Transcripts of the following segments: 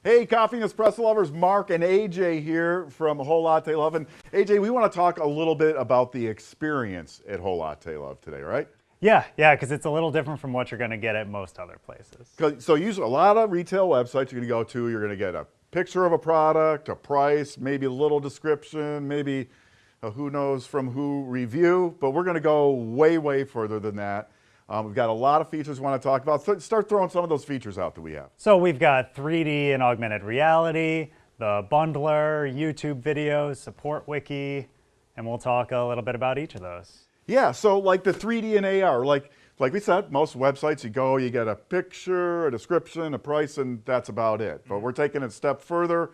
Hey, coffee and espresso lovers, Mark and AJ here from Whole Latte Love. And AJ, we want to talk a little bit about the experience at Whole Latte Love today, right? Yeah, because it's a little different from what you're going to get at most other places. So usually a lot of retail websites you're going to go to, you're going to get a picture of a product, a price, maybe a little description, maybe a who knows from who review, but we're going to go way, way further than that. We've got a lot of features we want to talk about. So start throwing some of those features out that we have. So we've got 3D and augmented reality, the bundler, YouTube videos, support wiki, and we'll talk a little bit about each of those. Yeah, so like the 3D and AR, like we said, most websites you go, you get a picture, a description, a price, and that's about it. But we're taking it a step further.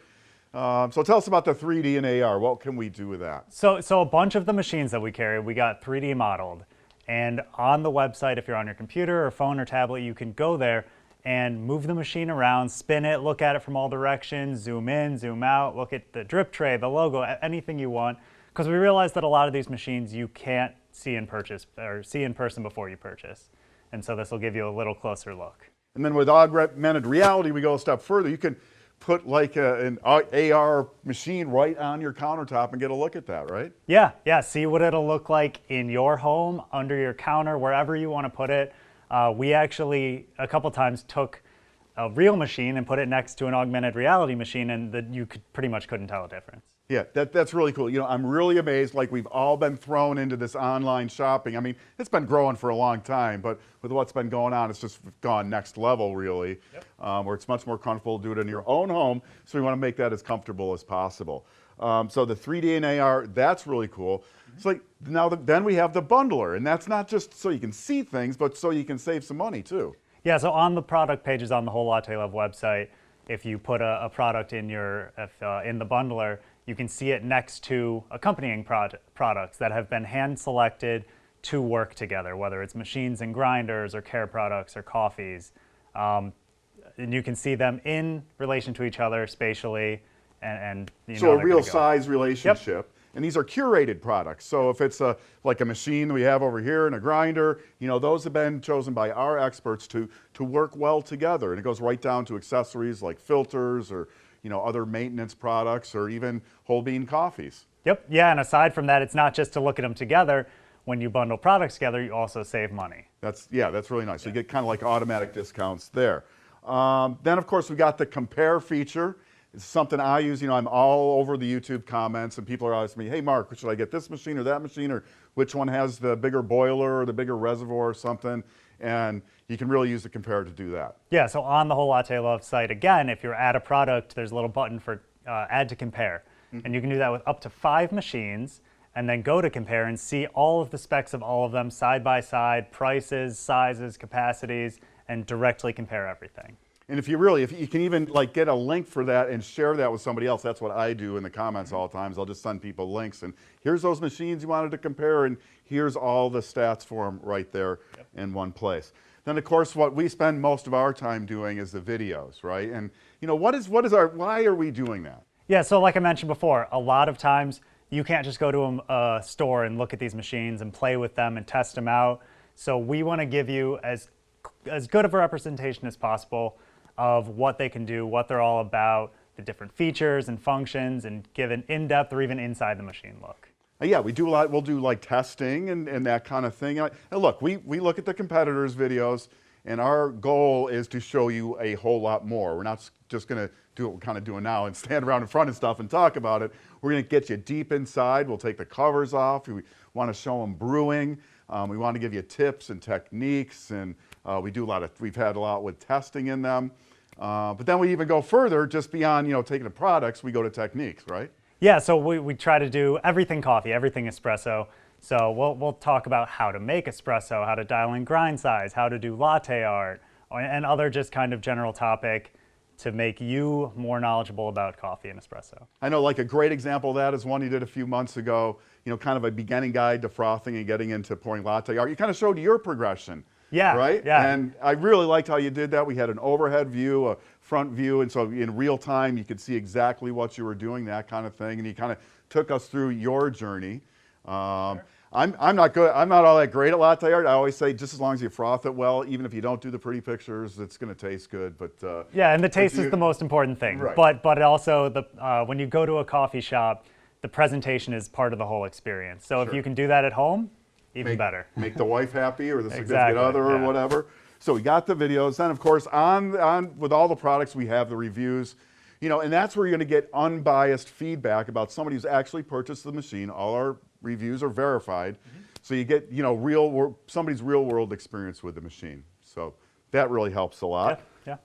So tell us about the 3D and AR. What can we do with that? So a bunch of the machines that we carry, we got 3D modeled. And on the website, if you're on your computer or phone or tablet, you can go there and move the machine around, spin it, look at it from all directions, zoom in, zoom out, look at the drip tray, the logo, anything you want. Because we realize that a lot of these machines you can't see in person before you purchase. And so this will give you a little closer look. And then with augmented reality, we go a step further. You can put like an AR machine right on your countertop and get a look at that, right? Yeah, see what it'll look like in your home, under your counter, wherever you want to put it. We actually, a couple times, took a real machine and put it next to an augmented reality machine, and you pretty much couldn't tell a difference. Yeah, that's really cool. You know, I'm really amazed, like we've all been thrown into this online shopping. I mean, it's been growing for a long time, but with what's been going on, it's just gone next level, really, where it's much more comfortable to do it in your own home, so we want to make that as comfortable as possible. So the 3D and AR, that's really cool. It's like, then we have the bundler, and that's not just so you can see things, but so you can save some money, too. Yeah, so on the product pages on the Whole Latte Love website, if you put a product in in the bundler, you can see it next to accompanying products that have been hand-selected to work together, whether it's machines and grinders or care products or coffees. And you can see them in relation to each other spatially, and you know, so a real size relationship. Yep. And these are curated products. So if it's like a machine that we have over here and a grinder, you know, those have been chosen by our experts to work well together. And it goes right down to accessories like filters or, you know, other maintenance products or even whole bean coffees. Yep, yeah, and aside from that, it's not just to look at them together. When you bundle products together, you also save money. That's really nice. So you get kind of like automatic discounts there. Then, of course, we got the compare feature. It's something I use. You know, I'm all over the YouTube comments, and people are asking me, hey, Mark, should I get this machine or that machine, or which one has the bigger boiler or the bigger reservoir or something? And you can really use the compare to do that. Yeah, so on the Whole Latte Love site, again, if you're at a product, there's a little button for add to compare. And you can do that with up to 5 machines, and then go to compare and see all of the specs of all of them side by side, prices, sizes, capacities, and directly compare everything. And if you can even like get a link for that and share that with somebody else. That's what I do in the comments all the time. I'll just send people links and here's those machines you wanted to compare and here's all the stats for them right there in one place. Then of course what we spend most of our time doing is the videos, right? And you know, why are we doing that? Yeah, so like I mentioned before, a lot of times you can't just go to a store and look at these machines and play with them and test them out. So we want to give you as good of a representation as possible of what they can do, what they're all about, the different features and functions, and give an in-depth or even inside the machine look. Yeah, we do a lot. We'll do like testing and that kind of thing. And look, we look at the competitors' videos, and our goal is to show you a whole lot more. We're not just going to do what we're kind of doing now and stand around in front of stuff and talk about it. We're going to get you deep inside. We'll take the covers off. We want to show them brewing. We want to give you tips and techniques, and we've had a lot with testing in them. But then we even go further, just beyond, you know, taking the products, we go to techniques, right? Yeah, so we try to do everything coffee, everything espresso. So we'll talk about how to make espresso, how to dial in grind size, how to do latte art, and other just kind of general topic to make you more knowledgeable about coffee and espresso. I know like a great example of that is one you did a few months ago, you know, kind of a beginning guide to frothing and getting into pouring latte art. You kind of showed your progression. Yeah, right? Yeah. And I really liked how you did that. We had an overhead view, a front view, and so in real time you could see exactly what you were doing, that kind of thing, and you kind of took us through your journey. Sure. I'm not good. I'm not all that great at latte art. I always say just as long as you froth it well, even if you don't do the pretty pictures, it's going to taste good. But yeah, and the taste is the most important thing. Right. But also when you go to a coffee shop, the presentation is part of the whole experience. So if you can do that at home, even better. Make the wife happy or the significant Exactly, other or yeah. whatever. So we got the videos. Then of course on with all the products we have the reviews. You know, and that's where you're going to get unbiased feedback about somebody who's actually purchased the machine. All our reviews are verified. So you get, you know, somebody's real world experience with the machine. So that really helps a lot. Yeah.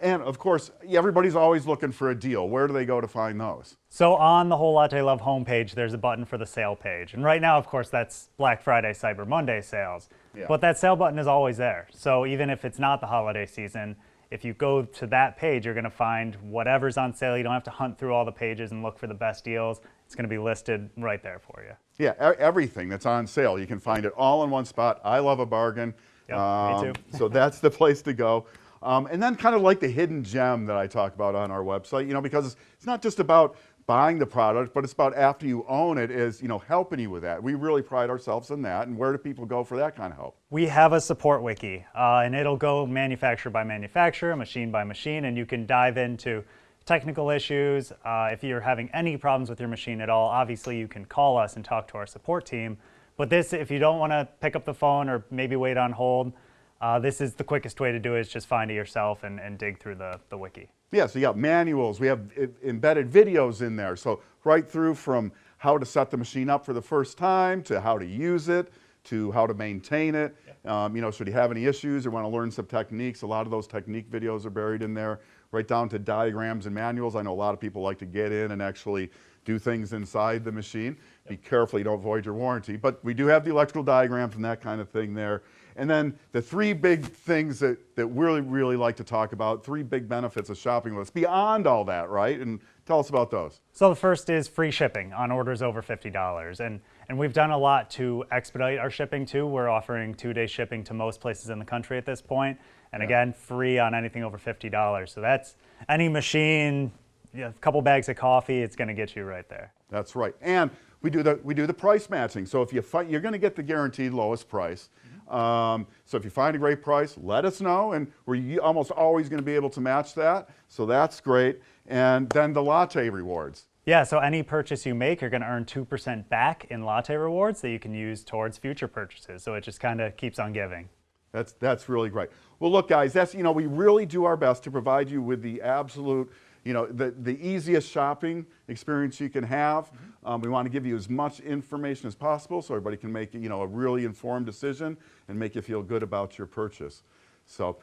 And of course, everybody's always looking for a deal. Where do they go to find those? So on the Whole Latte Love homepage, there's a button for the sale page. And right now, of course, that's Black Friday, Cyber Monday sales. Yeah. But that sale button is always there. So even if it's not the holiday season, if you go to that page, you're going to find whatever's on sale. You don't have to hunt through all the pages and look for the best deals. It's going to be listed right there for you. Yeah, everything that's on sale. You can find it all in one spot. I love a bargain. Yep, me too. So that's the place to go. And then kind of like the hidden gem that I talk about on our website, you know, because it's not just about buying the product, but it's about after you own it is, you know, helping you with that. We really pride ourselves in that. And where do people go for that kind of help? We have a support wiki, and it'll go manufacturer by manufacturer, machine by machine, and you can dive into technical issues. If you're having any problems with your machine at all, obviously you can call us and talk to our support team. But this, if you don't want to pick up the phone or maybe wait on hold, this is the quickest way to do it, is just find it yourself and dig through the wiki. Yeah, so you got manuals, we have embedded videos in there. So right through from how to set the machine up for the first time, to how to use it, to how to maintain it. You know, should you have any issues or want to learn some techniques, a lot of those technique videos are buried in there, right down to diagrams and manuals. I know a lot of people like to get in and actually do things inside the machine. Be careful you don't void your warranty, but we do have the electrical diagrams and that kind of thing there. And then the three big things that we really like to talk about, three big benefits of shopping with us, beyond all that, right? And tell us about those. So the first is free shipping on orders over $50. And we've done a lot to expedite our shipping too. We're offering 2-day shipping to most places in the country at this point. And again, free on anything over $50. So that's any machine, a couple bags of coffee, it's going to get you right there. That's right. And we do the price matching. So if you're going to get the guaranteed lowest price. So if you find a great price, let us know, and we're almost always going to be able to match that. So that's great. And then the latte rewards. Yeah, so any purchase you make, you're going to earn 2% back in latte rewards that you can use towards future purchases. So it just kind of keeps on giving. That's really great. Well, look, guys, we really do our best to provide you with the absolute, the easiest shopping experience you can have. We want to give you as much information as possible so everybody can make, a really informed decision and make you feel good about your purchase. So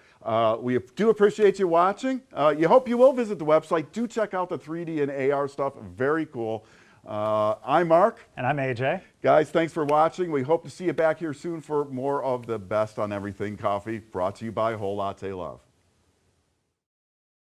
we do appreciate you watching. You hope you will visit the website. Do check out the 3D and AR stuff. Very cool. I'm Mark. And I'm AJ. Guys, thanks for watching. We hope to see you back here soon for more of the best on everything coffee, brought to you by Whole Latte Love.